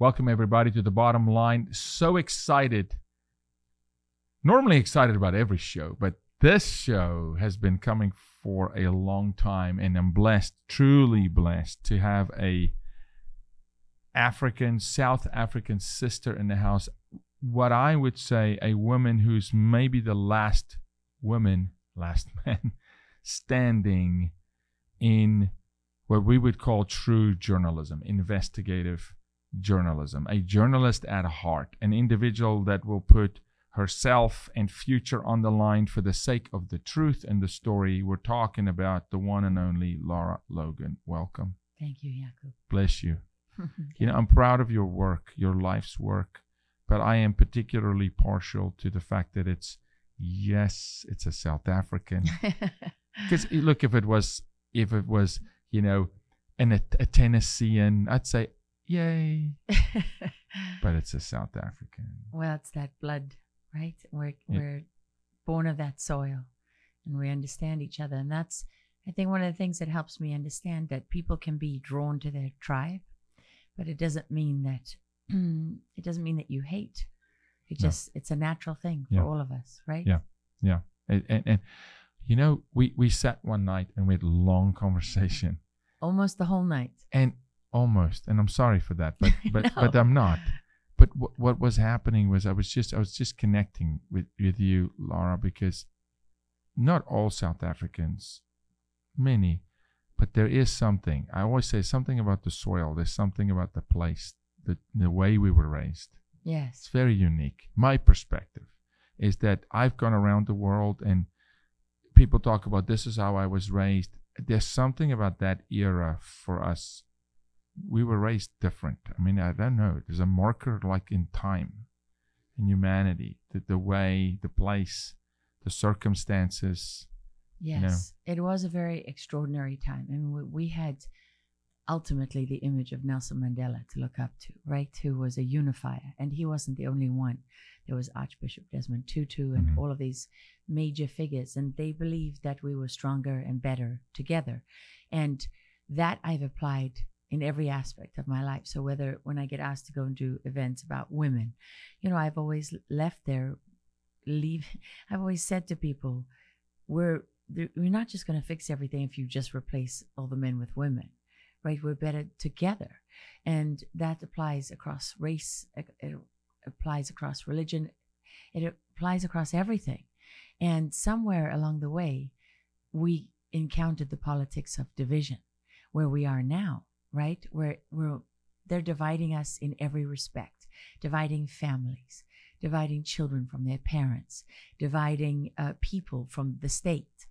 Welcome everybody to the bottom line. So excited. Normally excited about every show, but this show has been coming for a long time, and I'm blessed, truly blessed, to have a South African sister in the house. What I would say, a woman who's maybe the last man standing in what we would call true journalism, investigative journalism, a journalist at heart, an individual that will put herself and future on the line for the sake of the truth and the story. We're talking about the one and only Lara Logan. Welcome. Thank you, Jaco. Bless you. You know, I'm proud of your work, your life's work, but I am particularly partial to the fact that it's a South African. Because look, if it was, you know, a Tennessean, I'd say, yay. But it's a South African. Well, it's that blood, right? We're born of that soil, and we understand each other. And that's, I think, one of the things that helps me understand that people can be drawn to their tribe, but it doesn't mean that you hate. It's a natural thing for all of us, right? Yeah. And you know, we sat one night and we had a long conversation. Almost the whole night. And I'm sorry for that, but No. but I'm not. But what was happening was I was just connecting with you, Lara, because not all South Africans, many, but there is something. I always say something about the soil. There's something about the place, the way we were raised. Yes. It's very unique. My perspective is that I've gone around the world and people talk about this is how I was raised. There's something about that era for us. We were raised different. I mean, I don't know. There's a marker like in time, in humanity, the way, the place, the circumstances. Yes, you know. It was a very extraordinary time. And we had ultimately the image of Nelson Mandela to look up to, right? Who was a unifier. And he wasn't the only one. There was Archbishop Desmond Tutu and all of these major figures. And they believed that we were stronger and better together. And that I've applied in every aspect of my life. So when I get asked to go and do events about women, you know, I've always I've always said to people, we're not just going to fix everything if you just replace all the men with women, right? We're better together. And that applies across race, it applies across religion, it applies across everything. And somewhere along the way, we encountered the politics of division, where we are now. Right? They're dividing us in every respect, dividing families, dividing children from their parents, dividing people from the state,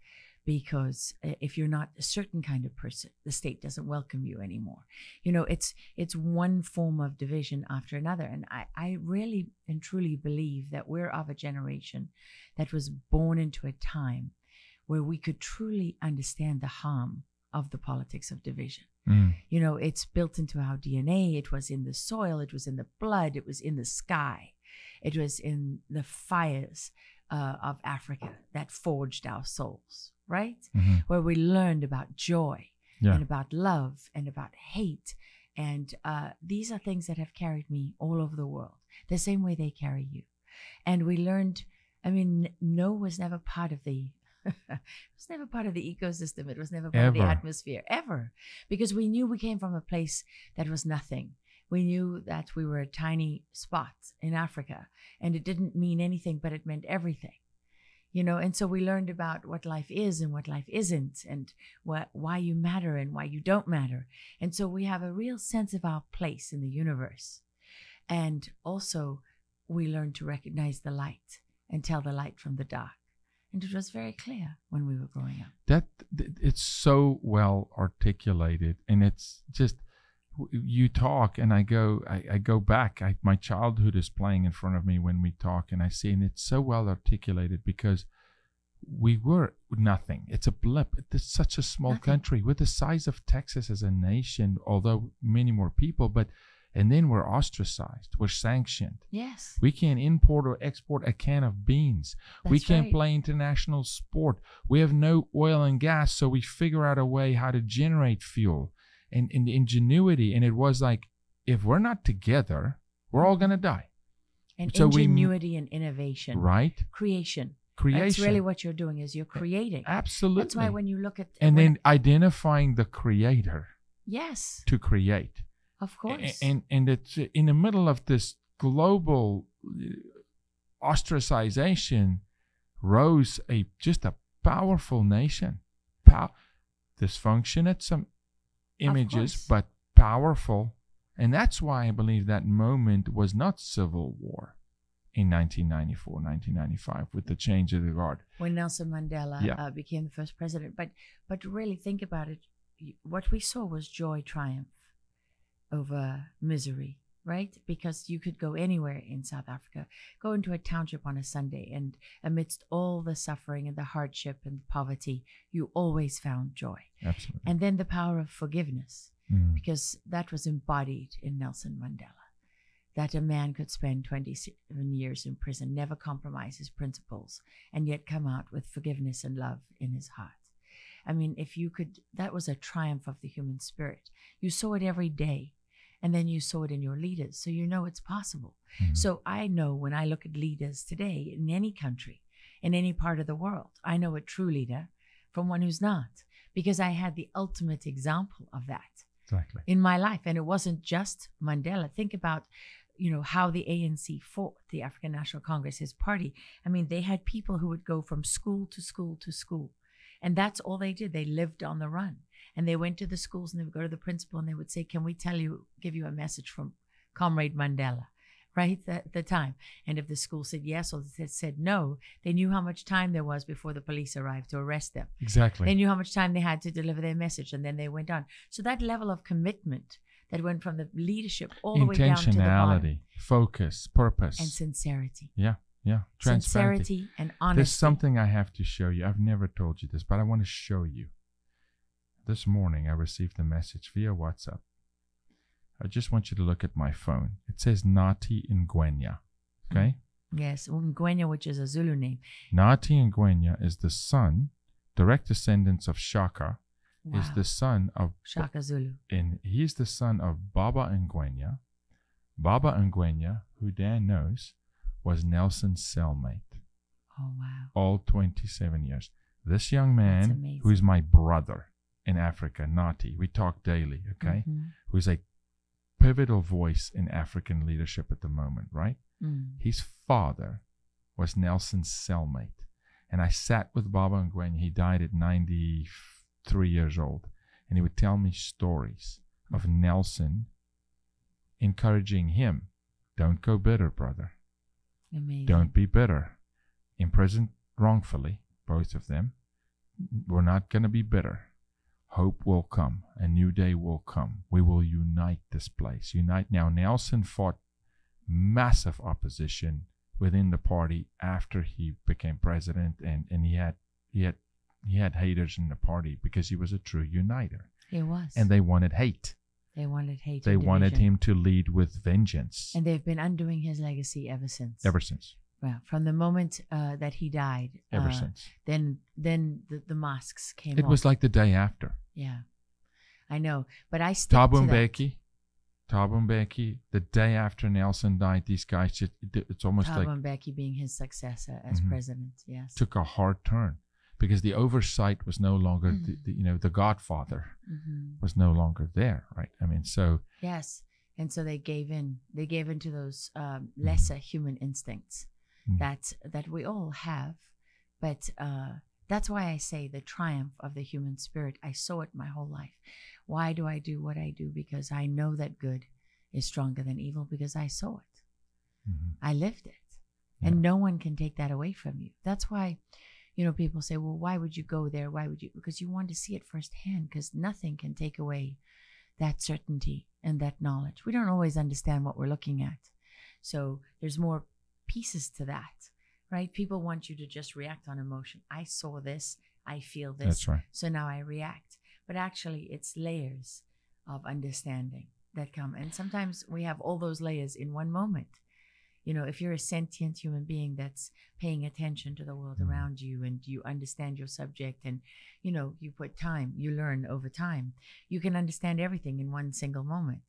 because if you're not a certain kind of person, the state doesn't welcome you anymore. You know, it's one form of division after another. And I really and truly believe that we're of a generation that was born into a time where we could truly understand the harm of the politics of division. You know, it's built into our DNA. It was in the soil. It was in the blood. It was in the sky. It was in the fires of Africa that forged our souls, right? Where we learned about joy and about love and about hate. And these are things that have carried me all over the world, the same way they carry you. And we learned, I mean, no was never part of the it was never part of the ecosystem. It was never part of the atmosphere, ever. Because we knew we came from a place that was nothing. We knew that we were a tiny spot in Africa, and it didn't mean anything, but it meant everything. You know, and so we learned about what life is and what life isn't, and why you matter and why you don't matter. And so we have a real sense of our place in the universe. And also, we learned to recognize the light and tell the light from the dark. And it was very clear when we were growing up. It's so well articulated, and it's just, you talk and I go back. My childhood is playing in front of me when we talk, and I see, and it's so well articulated because we were nothing. It's a blip. It's such a small country. We're the size of Texas as a nation, although many more people, and then we're ostracized. We're sanctioned. Yes. We can't import or export a can of beans. We can't play international sport. We have no oil and gas, so we figure out a way how to generate fuel and the ingenuity. And it was like, if we're not together, we're all going to die. And So ingenuity and innovation. Right? Creation. Creation. That's really what you're doing, is you're creating. Absolutely. That's why when you look at... And then identifying the creator Yes. to create. Of course. And it's in the middle of this global ostracization rose just a powerful nation. Dysfunction at some images, but powerful. And that's why I believe that moment was not civil war in 1994, 1995 with the change of the guard. When Nelson Mandela became the first president. But really think about it. What we saw was joy triumph over misery, right? Because you could go anywhere in South Africa, go into a township on a Sunday, and amidst all the suffering and the hardship and poverty, you always found joy. Absolutely. And then the power of forgiveness, because that was embodied in Nelson Mandela, that a man could spend 27 years in prison, never compromise his principles, and yet come out with forgiveness and love in his heart. I mean, if you could, that was a triumph of the human spirit. You saw it every day, and then you saw it in your leaders, so you know it's possible. So I know when I look at leaders today in any country, in any part of the world, I know a true leader from one who's not, because I had the ultimate example of that in my life. And it wasn't just Mandela. Think about, you know, how the ANC fought, the African National Congress, his party. I mean, they had people who would go from school to school to school. And that's all they did. They lived on the run. And they went to the schools and they would go to the principal and they would say, can we give you a message from Comrade Mandela, right, at the time? And if the school said yes or said no, they knew how much time there was before the police arrived to arrest them. Exactly. They knew how much time they had to deliver their message, and then they went on. So that level of commitment that went from the leadership all the way down to the bottom. Intentionality, focus, purpose. And sincerity. Yeah. Transparency. Sincerity and honesty. There's something I have to show you. I've never told you this, but I want to show you. This morning, I received a message via WhatsApp. I just want you to look at my phone. It says Nati Ngwenya. Okay? Yes, Ngwenya, which is a Zulu name. Nati Ngwenya is the son, direct descendants of Shaka, is the son of Shaka Zulu. And he's the son of Baba Ngwenya. Baba Ngwenya, who Dan knows, was Nelson's cellmate. Oh, wow. All 27 years. This young man, who is my brother in Africa, Nati, we talk daily, okay? Who's a pivotal voice in African leadership at the moment, right? His father was Nelson's cellmate. And I sat with Baba Ngwenya. He died at 93 years old. And he would tell me stories of Nelson encouraging him. Don't go bitter, brother. Amazing. Don't be bitter. Imprisoned wrongfully, both of them. We're not going to be bitter. Hope will come. A new day will come. We will unite this place. Unite. Now, Nelson fought massive opposition within the party after he became president, and he had haters in the party because he was a true uniter. He was. And they wanted hate. They wanted hate. They wanted him to lead with vengeance. And they've been undoing his legacy ever since. Ever since. Well, from the moment that he died. Ever since. Then the masks came It off. was like the day after. Yeah. I know. But I stick to that. Thabo Mbeki, the day after Nelson died, these guys, it's almost like... Thabo Mbeki being his successor as president, yes. Took a hard turn because the oversight was no longer, the godfather was no longer there, right? I mean, so... Yes. And so they gave in. They gave in to those lesser human instincts that we all have. But that's why I say the triumph of the human spirit. I saw it my whole life. Why do I do what I do? Because I know that good is stronger than evil, because I saw it. I lived it. Yeah. And no one can take that away from you. That's why, people say, well, why would you go there? Why would you? Because you want to see it firsthand, because nothing can take away that certainty and that knowledge. We don't always understand what we're looking at. So there's more pieces to that, right? People want you to just react on emotion. I saw this, I feel this. That's right. So now I react. But actually, it's layers of understanding that come. And sometimes we have all those layers in one moment. If you're a sentient human being that's paying attention to the world around you, and you understand your subject, and, you put time, you learn over time, you can understand everything in one single moment.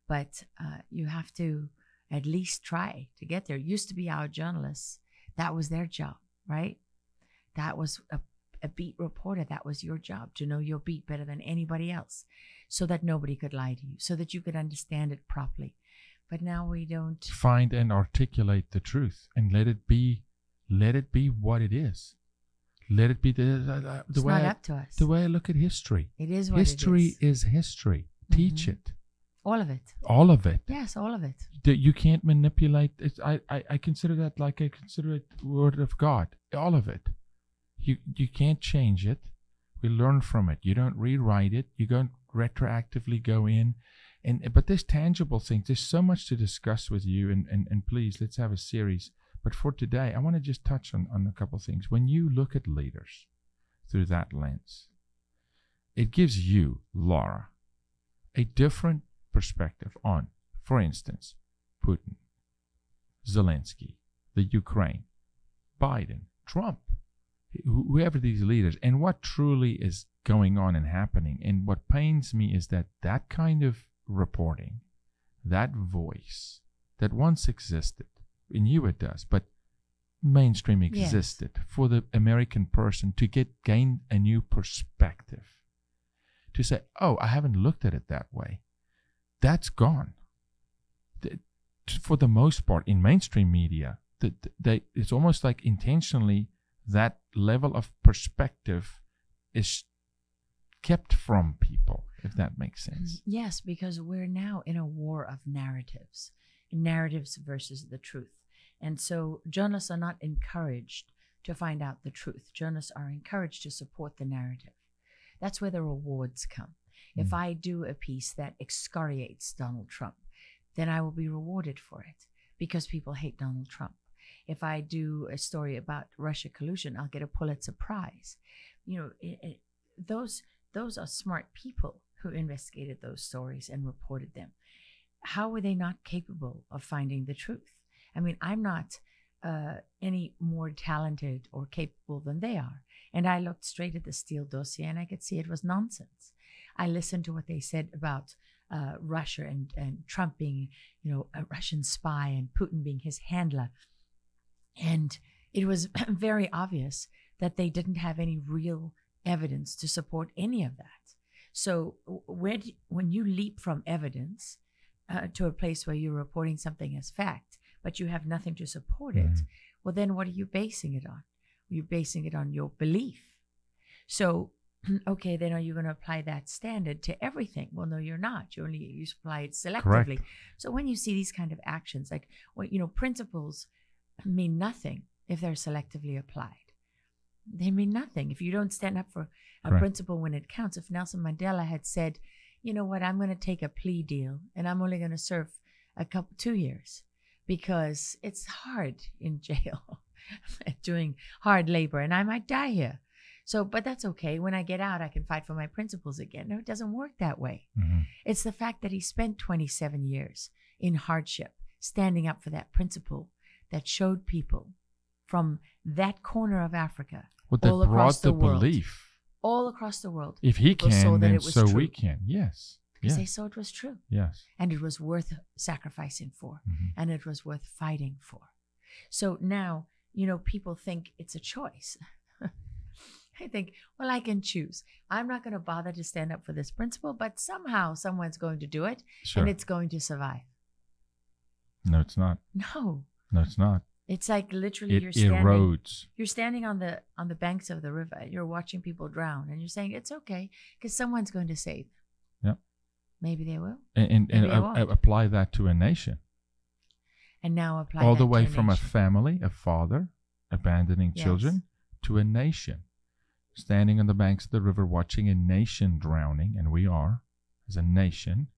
but you have to at least try to get there. It used to be our journalists, that was their job, right? That was a beat reporter. That was your job, to know your beat better than anybody else, so that nobody could lie to you, so that you could understand it properly. But now we don't find and articulate the truth, and let it be what it is. Let it be the it's way not up to us. the way I look at history. It is what History it is. history. Teach it. All of it. All of it. Yes, all of it. You can't manipulate it. I consider that like I consider it word of God. All of it. You can't change it. We learn from it. You don't rewrite it. You don't retroactively go in. But there's tangible things. There's so much to discuss with you, and please, let's have a series. But for today, I want to just touch on a couple of things. When you look at leaders through that lens, it gives you, Lara, a different perspective on, for instance, Putin, Zelensky, the Ukraine, Biden, Trump, whoever these leaders, and what truly is going on and happening. And what pains me is that kind of reporting, that voice that once existed, in you it does, but mainstream existed, yes, for the American person to gain a new perspective, to say, oh, I haven't looked at it that way. That's gone. For the most part, in mainstream media, it's almost like intentionally that level of perspective is kept from people, if that makes sense. Yes, because we're now in a war of narratives versus the truth. And so journalists are not encouraged to find out the truth. Journalists are encouraged to support the narrative. That's where the rewards come. If I do a piece that excoriates Donald Trump, then I will be rewarded for it, because people hate Donald Trump. If I do a story about Russia collusion, I'll get a Pulitzer Prize. You know, those are smart people who investigated those stories and reported them. How were they not capable of finding the truth? I mean, I'm not any more talented or capable than they are. And I looked straight at the Steele dossier and I could see it was nonsense. I listened to what they said about Russia and Trump being, a Russian spy, and Putin being his handler. And it was very obvious that they didn't have any real evidence to support any of that. So when you leap from evidence to a place where you're reporting something as fact, but you have nothing to support it, well, then what are you basing it on? You're basing it on your belief. So, okay, then are you going to apply that standard to everything? Well, no, you're not. You apply it selectively. Correct. So when you see these kind of actions, like, principles mean nothing if they're selectively applied. They mean nothing if you don't stand up for a Correct. principle when it counts. If Nelson Mandela had said, you know what, I'm going to take a plea deal and I'm only going to serve 2 years because it's hard in jail doing hard labor and I might die here. So, but that's okay. When I get out, I can fight for my principles again. No, it doesn't work that way. It's the fact that he spent 27 years in hardship, standing up for that principle that showed people from that corner of Africa, all across the world, belief. All across the world. If he can, then so true. We can. Yes. Because they saw it was true. Yes. And it was worth sacrificing for. And it was worth fighting for. So now, people think it's a choice. I think, well, I can choose. I'm not going to bother to stand up for this principle, but somehow someone's going to do it, and it's going to survive. No, it's not. No, it's not. It's like literally it erodes. You're standing on the banks of the river. You're watching people drown, and you're saying it's okay because someone's going to save them. Yep. Maybe they will. And apply that to a nation. And now apply all that the way to from nation. a family, a father abandoning children, to a nation. Standing on the banks of the river watching a nation drowning, and we are, as a nation,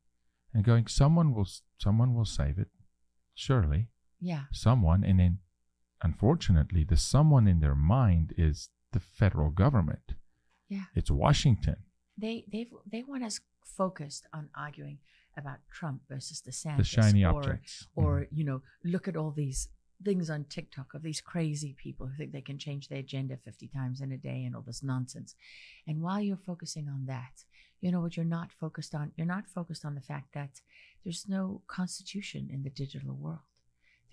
and going, someone will save it, surely. Yeah. Someone, and then, unfortunately, the someone in their mind is the federal government. Yeah. It's Washington. They want us focused on arguing about Trump versus DeSantis. The shiny objects. Or, look at all these things on TikTok of these crazy people who think they can change their agenda 50 times in a day and all this nonsense. And while you're focusing on that, You know what you're not focused on? You're not focused on the fact that there's no constitution in the digital world.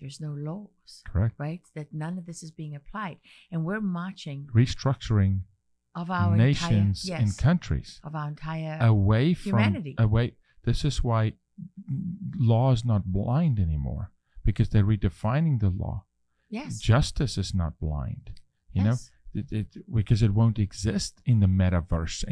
There's no laws. Correct. Right? That none of this is being applied. And we're marching Restructuring of our nations entire, and countries of our entire away from humanity. This is why law is not blind anymore, because they're redefining the law. Yes. Justice is not blind. You Yes. know, because it won't exist in the metaverse.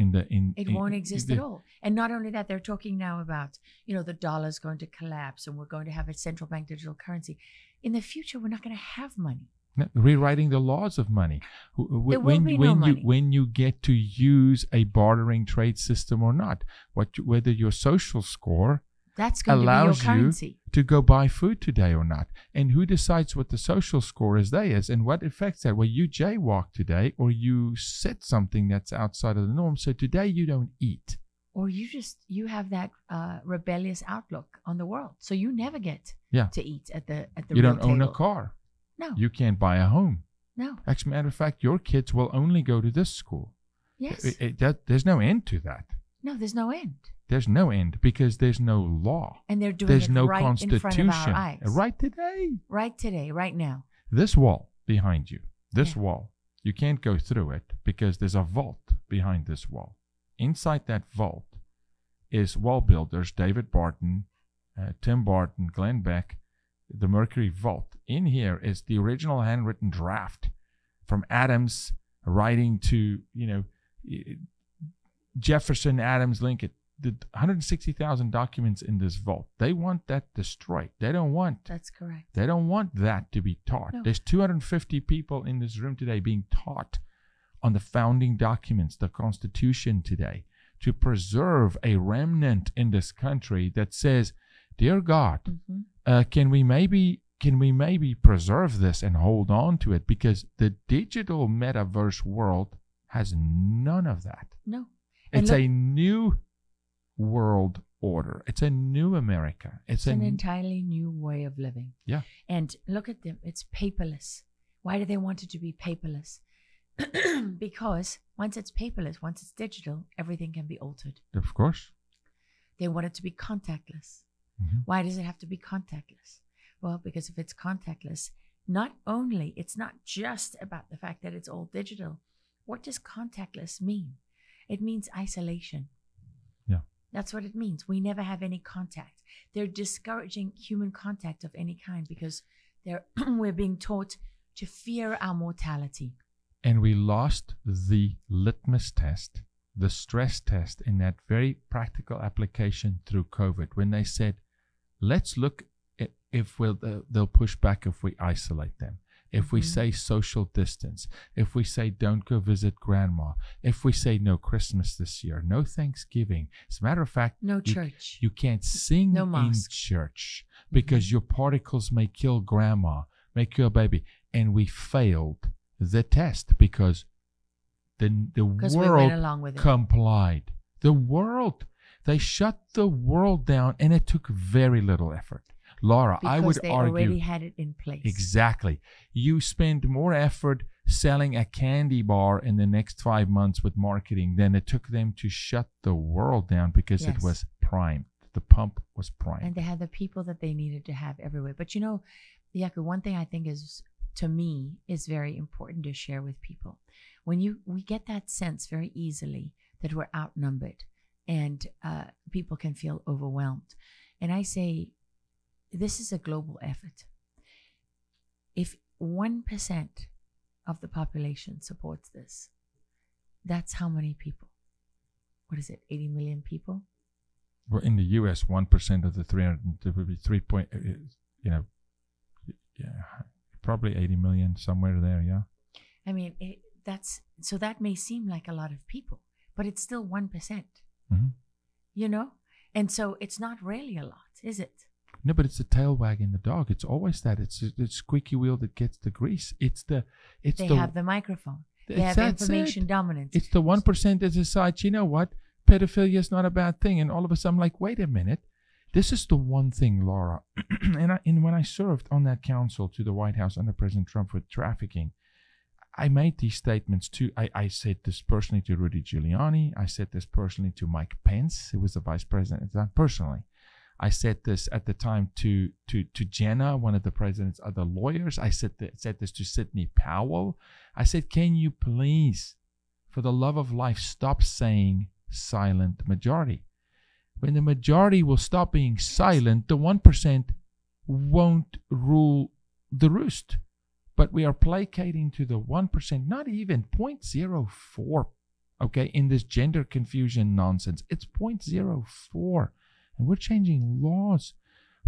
It won't exist at all. And not only that, they're talking now about, you know, the dollar's going to collapse and we're going to have a central bank digital currency. In the future, we're not going to have money. Rewriting the laws of money. There will be no money. When you get to use a bartering trade system or not, whether your social score that's going allows to be your currency. you to go buy food today or not. And who decides what the social score is and what affects that? Well, you jaywalk today, or you said something that's outside of the norm. So today you don't eat. Or you have that rebellious outlook on the world. So you never get to eat at the You real don't own a table. car. No. You can't buy a home. No. As a matter of fact, your kids will only go to this school. Yes. There's no end to that. No, there's no end. There's no end because there's no law. And they're doing There's it no right constitution. in front of our eyes. Right today. Right today, right now. This wall behind you, this wall, you can't go through it because there's a vault behind this wall. Inside that vault is wall builders, David Barton, Tim Barton, Glenn Beck, the Mercury Vault. In here is the original handwritten draft from Adams writing to, Jefferson, Adams, Lincoln. The 160,000 documents in this vault. They want that destroyed. They don't want. That's correct. They don't want that to be taught. No. There's 250 people in this room today being taught on the founding documents, the Constitution today, to preserve a remnant in this country that says, "Dear God, can we maybe preserve this and hold on to it?" Because the digital metaverse world has none of that. No. It's a new world order. It's a new America. It's an entirely new way of living. Yeah. And look at them. It's paperless. Why do they want it to be paperless? Because once it's paperless, once it's digital, everything can be altered. Of course. They want it to be contactless. Mm-hmm. Why does it have to be contactless? Well, because if it's contactless, it's not just about the fact that it's all digital. What does contactless mean? It means isolation. Yeah. That's what it means. We never have any contact. They're discouraging human contact of any kind because we're being taught to fear our mortality. And we lost the litmus test, the stress test in that very practical application through COVID when they said, let's look at if they'll push back if we isolate them. If we say social distance, if we say don't go visit grandma, if we say no Christmas this year, no Thanksgiving. As a matter of fact, no church. You can't sing in church because your particles may kill grandma, may kill baby. And we failed the test because the world we went along with it. Complied. The world, they shut the world down, and it took very little effort. Lara, because I would they argue. already had it in place. Exactly. You spend more effort selling a candy bar in the next 5 months with marketing than it took them to shut the world down because it was primed. The pump was primed. And they had the people that they needed to have everywhere. But Jaco, one thing I think to me is very important to share with people. When we get that sense very easily that we're outnumbered and people can feel overwhelmed. And I say, this is a global effort. If 1% of the population supports this, that's how many people? What is it, 80 million people? Well, in the U.S., 1% of the 300, there would be 3 point, probably 80 million, somewhere there, yeah. I mean, that may seem like a lot of people, but it's still 1%, And so it's not really a lot, is it? No, but it's the tail wagging the dog. It's always that. It's the squeaky wheel that gets the grease. They have the microphone. They have information dominance. It's the 1% that decides, you know what, pedophilia is not a bad thing. And all of a sudden, I'm like, wait a minute. This is the one thing, Lara. And when I served on that council to the White House under President Trump with trafficking, I made these statements too. I said this personally to Rudy Giuliani. I said this personally to Mike Pence, who was the vice president at the time, personally. I said this at the time to Jenna, one of the president's other lawyers. I said this to Sidney Powell. I said, can you please, for the love of life, stop saying silent majority? When the majority will stop being silent, the 1% won't rule the roost. But we are placating to the 1%, not even 0.04, okay, in this gender confusion nonsense. It's 0.04. And we're changing laws.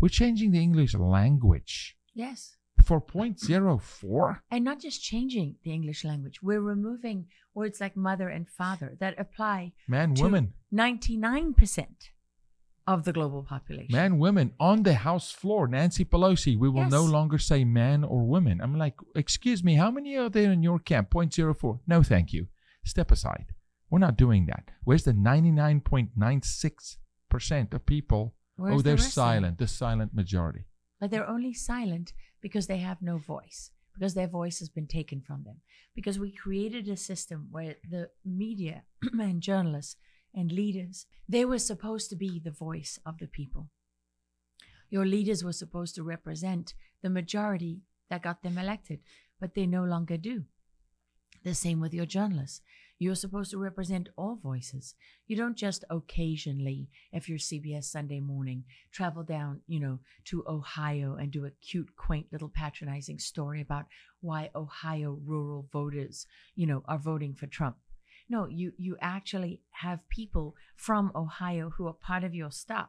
We're changing the English language. Yes. For 0.04. And not just changing the English language. We're removing words like mother and father that apply Man, to women. 99% of the global population. Man, women. On the House floor, Nancy Pelosi, we will no longer say man or women. I'm like, excuse me, how many are there in your camp? 0.04. No, thank you. Step aside. We're not doing that. Where's the 99.96% of people? They're silent. The silent majority. But they're only silent because they have no voice, because their voice has been taken from them. Because we created a system where the media and journalists and leaders, they were supposed to be the voice of the people. Your leaders were supposed to represent the majority that got them elected, but they no longer do. The same with your journalists. You're supposed to represent all voices. You don't just occasionally, if you're CBS Sunday Morning, travel down, to Ohio and do a cute, quaint little patronizing story about why Ohio rural voters, are voting for Trump. No, you actually have people from Ohio who are part of your staff.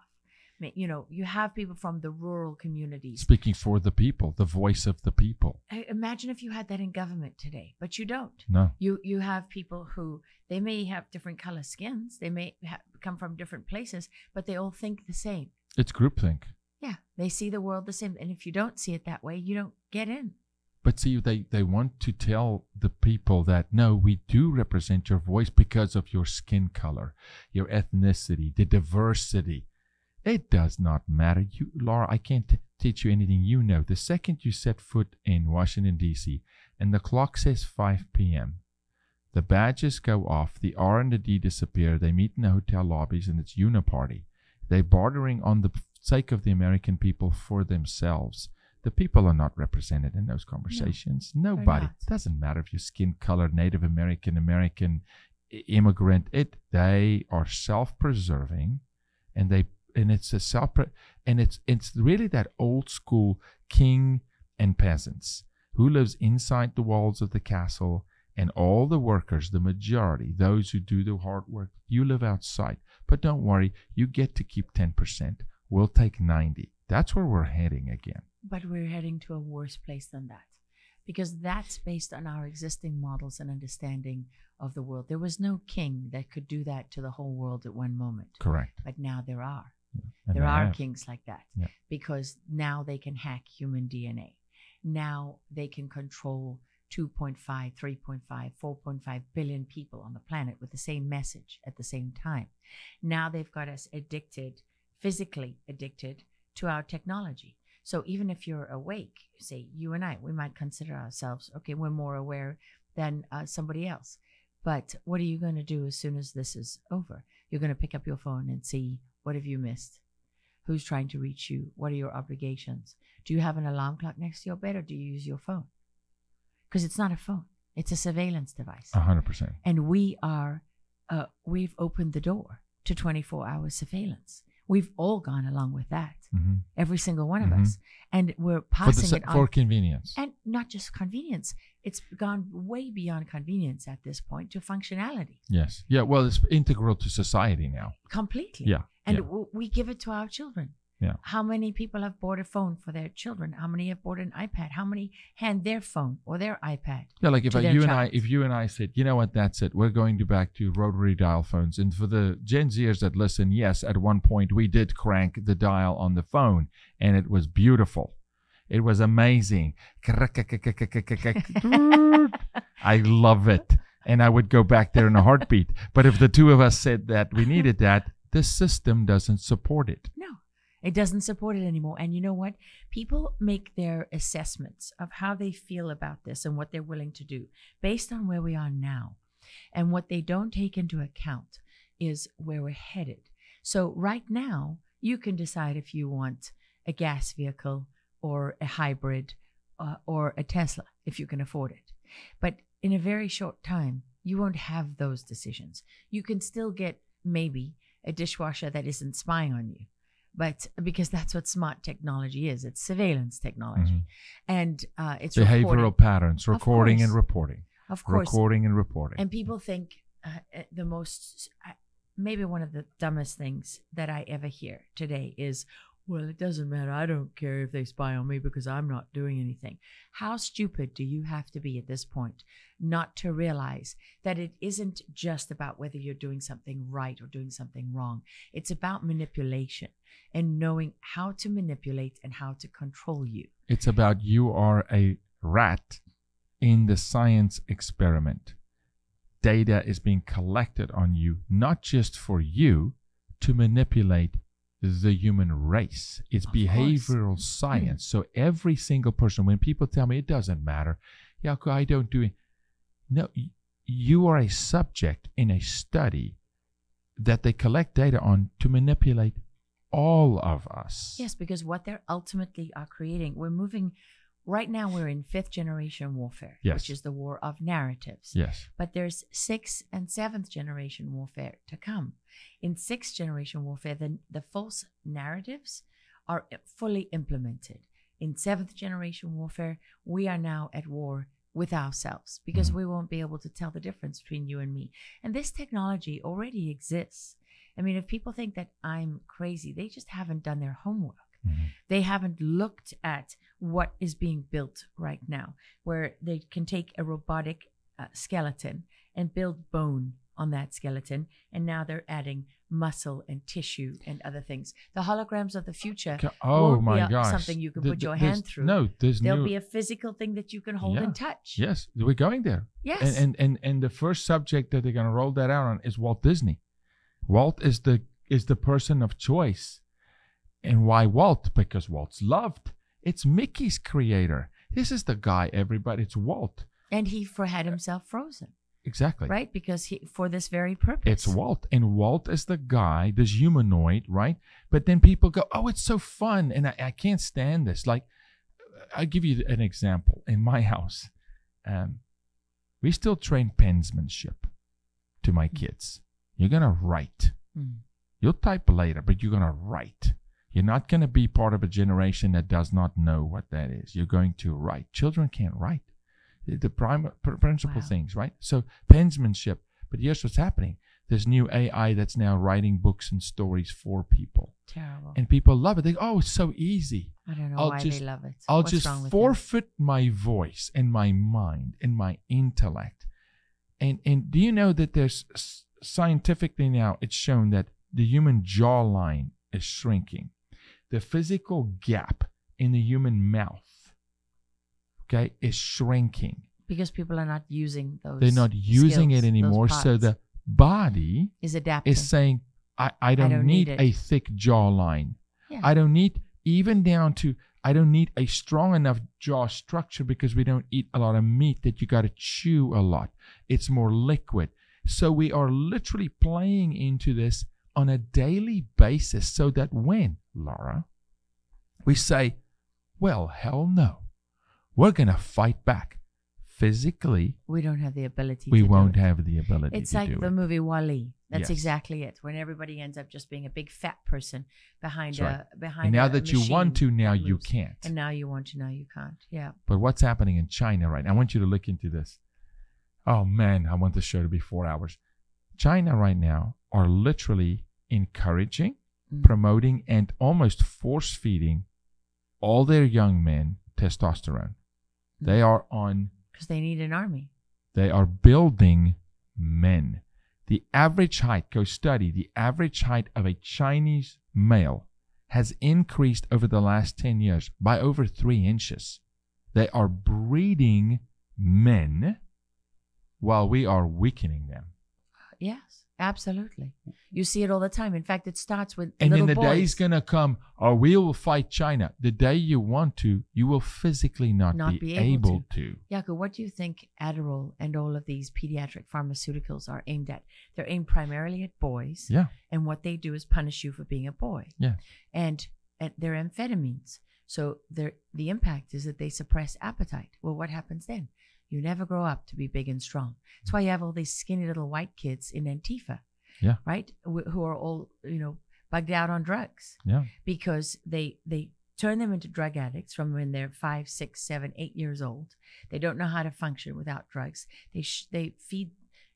You have people from the rural communities. Speaking for the people, the voice of the people. Imagine if you had that in government today, but you don't. No. You have people who, they may have different color skins. They may come from different places, but they all think the same. It's groupthink. Yeah, they see the world the same. And if you don't see it that way, you don't get in. But see, they want to tell the people that, no, we do represent your voice because of your skin color, your ethnicity, the diversity. It does not matter. Lara, I can't teach you anything you know. The second you set foot in Washington, D.C., and the clock says 5 p.m., the badges go off, the R and the D disappear, they meet in the hotel lobbies, and it's uniparty. They're bartering on the sake of the American people for themselves. The people are not represented in those conversations. No, nobody. It doesn't matter if you're skin color, Native American, immigrant. They are self-preserving, and it's really that old school king and peasants who lives inside the walls of the castle, and all the workers, the majority, those who do the hard work, you live outside. But don't worry, you get to keep 10%. We'll take 90%. That's where we're heading again. But we're heading to a worse place than that, because that's based on our existing models and understanding of the world. There was no king that could do that to the whole world at one moment. Correct. But now there are. Yeah. There are kings like that, yeah. Because now they can hack human DNA. Now they can control 2.5, 3.5, 4.5 billion people on the planet with the same message at the same time. Now they've got us addicted, physically addicted to our technology. So even if you're awake, say you and I, we might consider ourselves, okay, we're more aware than somebody else. But what are you going to do as soon as this is over? You're going to pick up your phone and see, what have you missed? Who's trying to reach you? What are your obligations? Do you have an alarm clock next to your bed, or do you use your phone? Because it's not a phone. It's a surveillance device. 100%. And we've opened the door to 24-hour surveillance. We've all gone along with that. Mm-hmm. Every single one of us. And we're passing it on. For convenience. And not just convenience. It's gone way beyond convenience at this point to functionality. Yes. Yeah, well, it's integral to society now. Completely. Yeah. And we give it to our children. Yeah. How many people have bought a phone for their children? How many have bought an iPad? How many hand their phone or their iPad? Yeah, like if you and I said, you know what, that's it. We're going back to rotary dial phones. And for the Gen Zers that listen, yes, at one point we did crank the dial on the phone, and it was beautiful. It was amazing. I love it. And I would go back there in a heartbeat. But if the two of us said that we needed that, the system doesn't support it. No. It doesn't support it anymore. And you know what? People make their assessments of how they feel about this and what they're willing to do based on where we are now. And what they don't take into account is where we're headed. So right now, you can decide if you want a gas vehicle or a hybrid or a Tesla, if you can afford it. But in a very short time, you won't have those decisions. You can still get maybe a dishwasher that isn't spying on you. But because that's what smart technology is, it's surveillance technology, and it's behavioral patterns, recording and reporting. Of course, recording and reporting. And people think maybe one of the dumbest things that I ever hear today is, well, it doesn't matter. I don't care if they spy on me because I'm not doing anything. How stupid do you have to be at this point not to realize that it isn't just about whether you're doing something right or doing something wrong. It's about manipulation and knowing how to manipulate and how to control you. It's about you are a rat in the science experiment. Data is being collected on you, not just for you to manipulate the human race. It's behavioral science. So every single person, when people tell me it doesn't matter, Jaco, I don't do it. No, you are a subject in a study that they collect data on to manipulate all of us. Yes, because what they're ultimately are creating, we're moving. Right now, we're in 5th generation warfare, which is the war of narratives. Yes. But there's 6th and 7th generation warfare to come. In 6th generation warfare, the false narratives are fully implemented. In 7th generation warfare, we are now at war with ourselves because we won't be able to tell the difference between you and me. And this technology already exists. I mean, if people think that I'm crazy, they just haven't done their homework. They haven't looked at what is being built right now, where they can take a robotic skeleton and build bone on that skeleton. And now they're adding muscle and tissue and other things. The holograms of the future won't be something you can put your hand through. No, there'll be a physical thing that you can hold and touch. Yes, we're going there. Yes. And the first subject that they're going to roll that out on is Walt Disney. Walt is the person of choice. And why Walt? Because Walt's loved. It's Mickey's creator. This is the guy, everybody. It's Walt. And he had himself frozen. Exactly. Right? Because for this very purpose. It's Walt. And Walt is the guy, this humanoid, right? But then people go, oh, it's so fun. And I can't stand this. Like, I'll give you an example. In my house, we still train pensmanship to my kids. You're going to write. You'll type later, but you're going to write. You're not going to be part of a generation that does not know what that is. You're going to write. Children can't write. The principal things, right? So pensmanship. But here's what's happening. There's new AI that's now writing books and stories for people. Terrible. And people love it. They go, oh, it's so easy. I don't know why they love it. I'll just forfeit my voice and my mind and my intellect. And do you know that there's scientifically now it's shown that the human jawline is shrinking. The physical gap in the human mouth, is shrinking. Because people are not using those. They're not using it anymore. So the body is adapting. Is saying, I don't need a thick jawline. Yeah. I don't need I don't need a strong enough jaw structure because we don't eat a lot of meat that you got to chew a lot. It's more liquid. So we are literally playing into this on a daily basis so that when, Lara, we say, well, hell no, we're going to fight back. Physically, we don't have the ability we won't have the ability to do it. It's like the movie WALL-E. That's exactly it. When everybody ends up just being a big fat person behind and now that you want to, now you can't. And now you want to, now you can't. Yeah. But what's happening in China right now? I want you to look into this. Oh, man, I want the show to be 4 hours. China right now are literally encouraging, promoting, and almost force-feeding all their young men testosterone. They are on... Because they need an army. They are building men. The average height, go study, the average height of a Chinese male has increased over the last 10 years by over 3 inches. They are breeding men while we are weakening them. Yes. Absolutely. You see it all the time. In fact, it starts with And little then the boys. day's going to come, or we will fight China. The day you want to, you will physically not be able to. Jaco, what do you think Adderall and all of these pediatric pharmaceuticals are aimed at? They're aimed primarily at boys. Yeah. And what they do is punish you for being a boy. Yeah. And they're amphetamines. So the impact is that they suppress appetite. Well, what happens then? You never grow up to be big and strong. That's why you have all these skinny little white kids in Antifa, yeah, right? Who are all, bugged out on drugs. Yeah. Because they turn them into drug addicts from when they're 5, 6, 7, 8 years old. They don't know how to function without drugs. They feed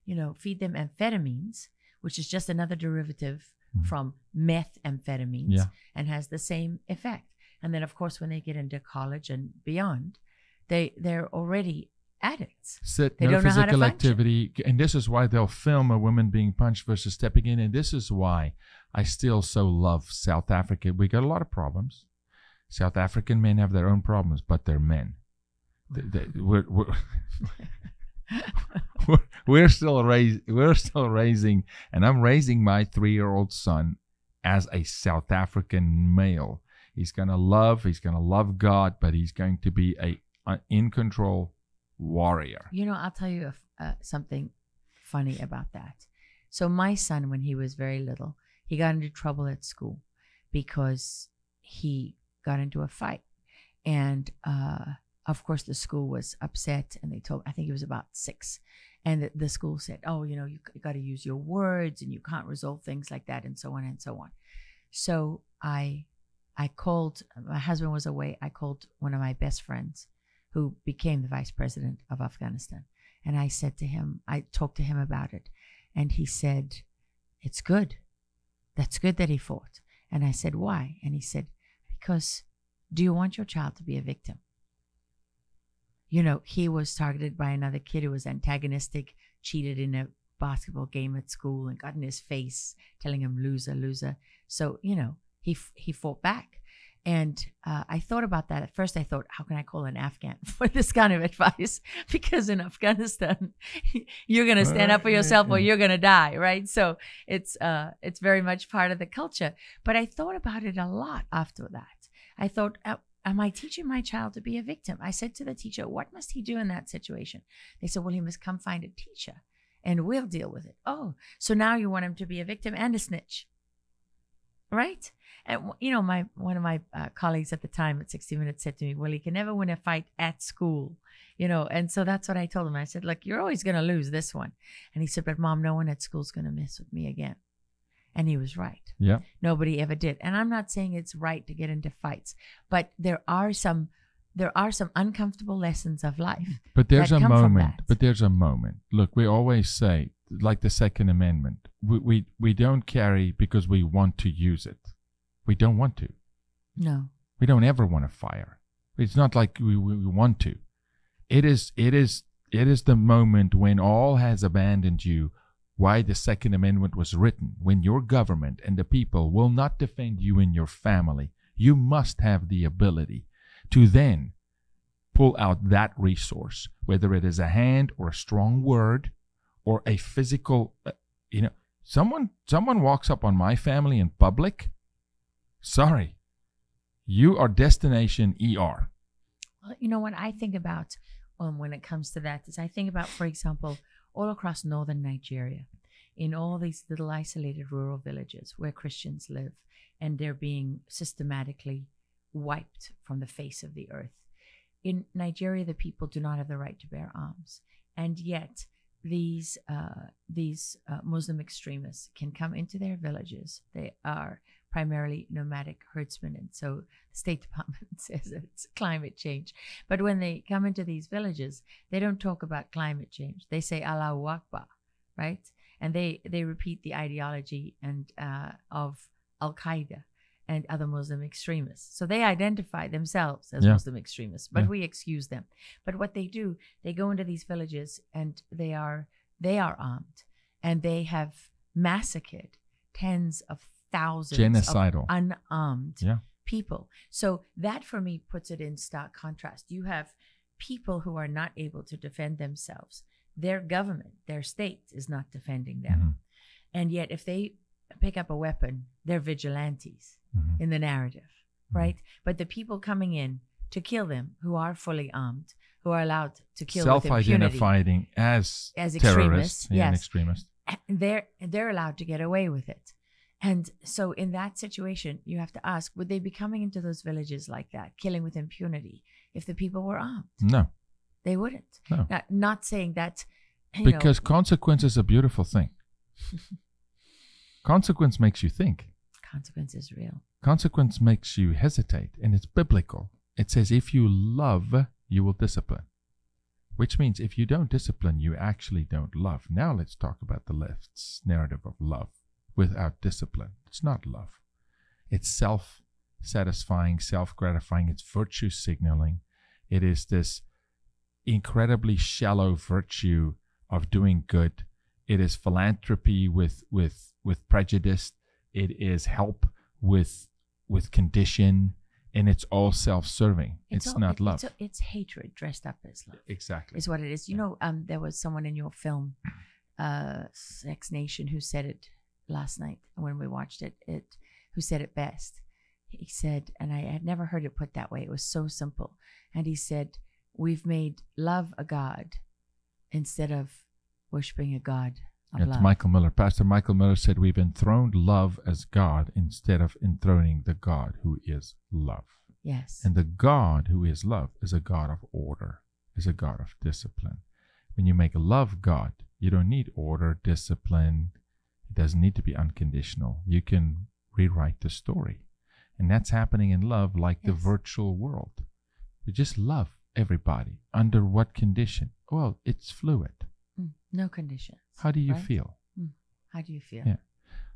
them amphetamines, which is just another derivative from methamphetamines, and has the same effect. And then, of course, when they get into college and beyond, they're already addicts. They no don't know how to physical function. activity. And this is why they'll film a woman being punched versus stepping in. And this is why I still so love South Africa. We got a lot of problems. South African men have their own problems, but they're men. We're still raising, and I'm raising my 3-year-old son as a South African male. He's gonna love God, but he's going to be a in control warrior. I'll tell you something funny about that. So my son, when he was very little, he got into trouble at school because he got into a fight. And of course, the school was upset, and they told, I think he was about 6. And the school said, oh, you got to use your words, and you can't resolve things like that, and so on and so on. So I called, my husband was away. I called one of my best friends who became the vice president of Afghanistan. And I said to him, I talked to him about it. And he said, it's good. That's good that he fought. And I said, why? And he said, because do you want your child to be a victim? He was targeted by another kid who was antagonistic, cheated in a basketball game at school and got in his face, telling him, loser, loser. So, he fought back. And I thought about that. At first, I thought, how can I call an Afghan for this kind of advice? Because in Afghanistan, you're going to stand up for yourself or you're going to die, right? So it's very much part of the culture. But I thought about it a lot after that. I thought, am I teaching my child to be a victim? I said to the teacher, what must he do in that situation? They said, well, he must come find a teacher and we'll deal with it. Oh, so now you want him to be a victim and a snitch, right? And, one of my colleagues at the time at 60 Minutes said to me, well, he can never win a fight at school, and so that's what I told him. I said, look, you're always going to lose this one. And he said, but Mom, no one at school's going to mess with me again. And he was right. Yeah. Nobody ever did. And I'm not saying it's right to get into fights, but there are some uncomfortable lessons of life. But there's a moment. Look, we always say, like the Second Amendment, we don't carry because we want to use it. We don't want to. No. We don't ever want to fire. It's not like we want to. It is the moment when all has abandoned you. Why the Second Amendment was written, when your government and the people will not defend you and your family, you must have the ability to then pull out that resource, whether it is a hand or a strong word or a physical, someone walks up on my family in public, sorry, you are destination ER. Well, you know what I think about when it comes to that is I think about, for example, all across northern Nigeria, in all these little isolated rural villages where Christians live, and they're being systematically wiped from the face of the earth. In Nigeria, the people do not have the right to bear arms, and yet these Muslim extremists can come into their villages. They are primarily nomadic herdsmen, and so the State Department says it's climate change. But when they come into these villages, they don't talk about climate change. They say Allahu Akbar, right? And they repeat the ideology of Al-Qaeda and other Muslim extremists. So they identify themselves as Muslim extremists, but we excuse them. But what they do, they go into these villages and they are armed, and they have massacred tens of thousands genocidal of unarmed people. So that for me puts it in stark contrast. You have people who are not able to defend themselves. Their government, their state is not defending them. And yet if they pick up a weapon, they're vigilantes in the narrative, right? But the people coming in to kill them, who are fully armed, who are allowed to kill with impunity, self-identifying as extremists, terrorists, and extremists, they're allowed to get away with it. And so in that situation, you have to ask, would they be coming into those villages like that, killing with impunity, if the people were armed? No. They wouldn't. No. Now, not saying that, because consequence is a beautiful thing. Consequence makes you think. Consequence is real. Consequence makes you hesitate, and it's biblical. It says if you love, you will discipline. Which means if you don't discipline, you actually don't love. Now let's talk about the left's narrative of love. Without discipline, it's not love. It's self-satisfying, self-gratifying. It's virtue signaling. It is this incredibly shallow virtue of doing good. It is philanthropy with prejudice. It is help with condition, and it's all self-serving. It's not love. It's hatred dressed up as love. Exactly. Is what it is. You know, there was someone in your film, Sex Nation, who said it last night when we watched it, who said it best. He said, and I had never heard it put that way. It was so simple. And he said, we've made love a god instead of worshiping a god of love. Michael Miller. Pastor Michael Miller said, we've enthroned love as God instead of enthroning the God who is love. Yes. And the God who is love is a God of order, is a God of discipline. When you make love God, you don't need order, discipline. It doesn't need to be unconditional. You can rewrite the story. And that's happening in love, like the virtual world. We just love everybody. Under what condition? Well, it's fluid. No conditions. How do you feel? How do you feel? Yeah.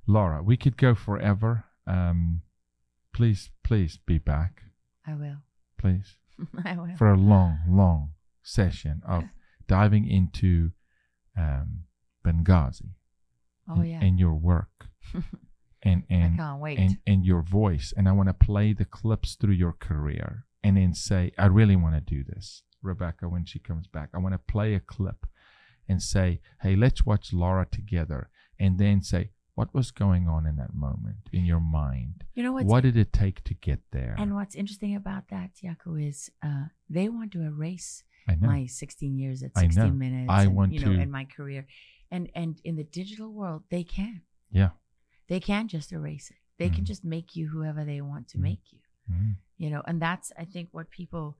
Lara, we could go forever. Please be back. I will. Please. I will. For a long session of diving into Benghazi. Oh, yeah. And your work. and I can't wait. And your voice. And I want to play the clips through your career and then say, I really want to do this. Rebecca, when she comes back, I want to play a clip and say, hey, let's watch Lara together. And then say, what was going on in that moment in your mind? You know what did it take to get there? And what's interesting about that, Jaco, is they want to erase I know. my 16 years at 16 minutes. I want to. And my career. And in the digital world, they can. Yeah. They can just erase it. They can just make you whoever they want to make you. You know, and that's, I think, what people,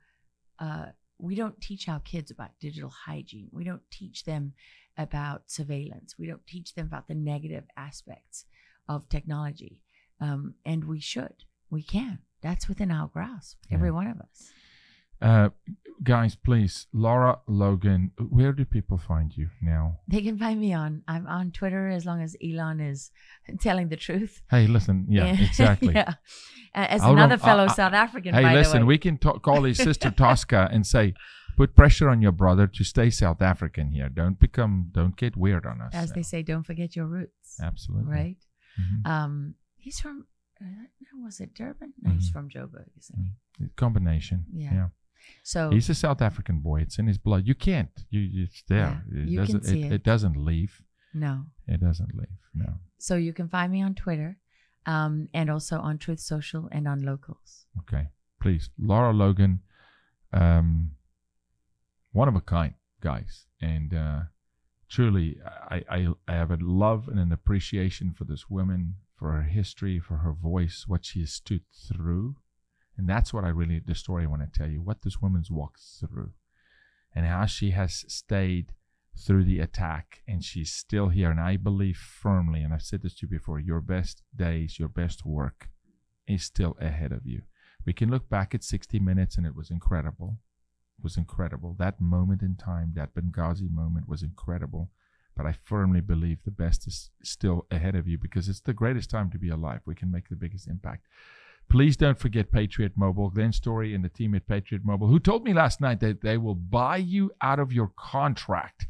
we don't teach our kids about digital hygiene. We don't teach them about surveillance. We don't teach them about the negative aspects of technology. And we should. We can. That's within our grasp, every one of us. Guys, please, Lara Logan, where do people find you now? They can find me I'm on Twitter, as long as Elon is telling the truth. Hey, listen, exactly. Yeah. As another fellow South African, hey, by listen, the way. we can call his sister Tosca and say, put pressure on your brother to stay South African here. Don't get weird on us. As they say, don't forget your roots. Absolutely. Right? He's from, was it Durban? No, he's from Joburg, isn't he? Combination. Yeah. So he's a South African boy. It's in his blood. You can't. It's there. Yeah, it doesn't leave. No. It doesn't leave. No. So you can find me on Twitter, and also on Truth Social and on Locals. Okay. Please. Lara Logan, one of a kind, guys. And truly, I have a love and an appreciation for this woman, for her history, for her voice, what she has stood through. And that's what the story I want to tell you, what this woman's walked through and how she has stayed through the attack, and she's still here. And I believe firmly, and I've said this to you before, your best days, your best work is still ahead of you. We can look back at 60 Minutes and it was incredible. It was incredible. That moment in time, that Benghazi moment was incredible. But I firmly believe the best is still ahead of you, because it's the greatest time to be alive. We can make the biggest impact. Please don't forget Patriot Mobile. Glenn Story and the team at Patriot Mobile, who told me last night that they will buy you out of your contract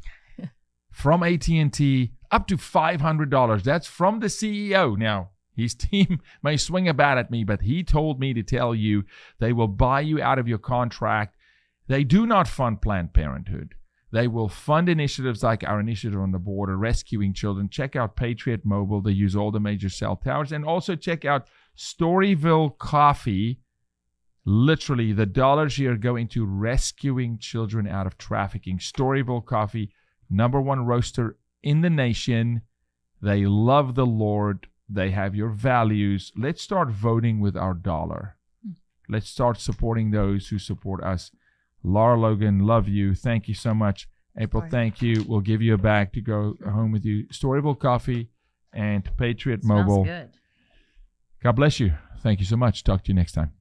from AT&T up to $500. That's from the CEO. Now, his team may swing a bat at me, but he told me to tell you they will buy you out of your contract. They do not fund Planned Parenthood. They will fund initiatives like our initiative on the border, rescuing children. Check out Patriot Mobile. They use all the major cell towers. And also check out Storyville Coffee. Literally, the dollars here go into rescuing children out of trafficking. Storyville Coffee, #1 roaster in the nation. They love the Lord. They have your values. Let's start voting with our dollar. Let's start supporting those who support us. Lara Logan, love you. Thank you so much. April, thank you. We'll give you a bag to go home with you. Storyville Coffee and Patriot Mobile. Smells good. God bless you. Thank you so much. Talk to you next time.